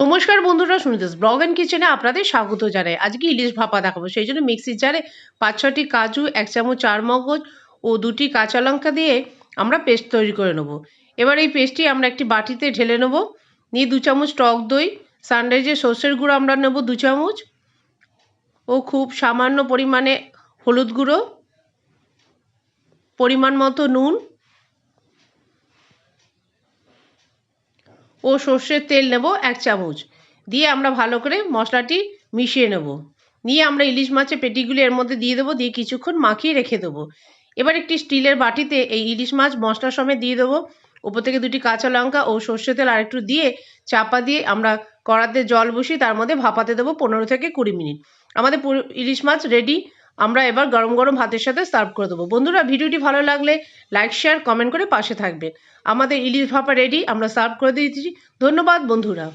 নমস্কার বন্ধুরা, সুনিতাস blog and কিচেনে আপনাদের স্বাগত জানাই। আজকে ইলিশ ভাপা দেখাবো, সেই জন্য মিক্সির জারে 5-6টি কাজু, 1 চামচ চারমগজ ও 2টি কাঁচা লঙ্কা দিয়ে আমরা পেস্ট তৈরি করে নেব। এবার এই পেস্টটি আমরা একটি বাটিতে ঢেলে নেব। নিয়ে 2 চামচ টক দই, সানরাইজের সর্ষের গুঁড়ো আমরা নেব 2 চামচ ও খুব সামান্য পরিমাণে হলুদ গুঁড়ো, পরিমাণ মতো নুন ও সর্ষের তেল নেব 1 চামচ। দিয়ে আমরা ভালো করে মশলাটি মিশিয়ে নেব। নিয়ে আমরা ইলিশ মাছের পেটিগুলি এর মধ্যে দিয়ে দেবো, দিয়ে কিছুক্ষণ মাখিয়ে রেখে দেবো। এবার একটি স্টিলের বাটিতে এই ইলিশ মাছ মশলা সমেত দিয়ে দেবো। উপর থেকে 2টি কাঁচা লঙ্কা ও সর্ষের তেল আরেকটু দিয়ে চাপা দিয়ে আমরা কড়াতে জল বসিয়ে তার মধ্যে ভাপাতে দেবো 15 থেকে 20 মিনিট। আমাদের ইলিশ মাছ রেডি। আমরা এবার গরম গরম ভাতের সাথে সার্ভ করে দেবো। বন্ধুরা, ভিডিওটি ভালো লাগলে লাইক, শেয়ার, কমেন্ট করে পাশে থাকবেন। আমাদের ইলিশ ভাপা রেডি, আমরা সার্ভ করে দিয়েছি। ধন্যবাদ বন্ধুরা।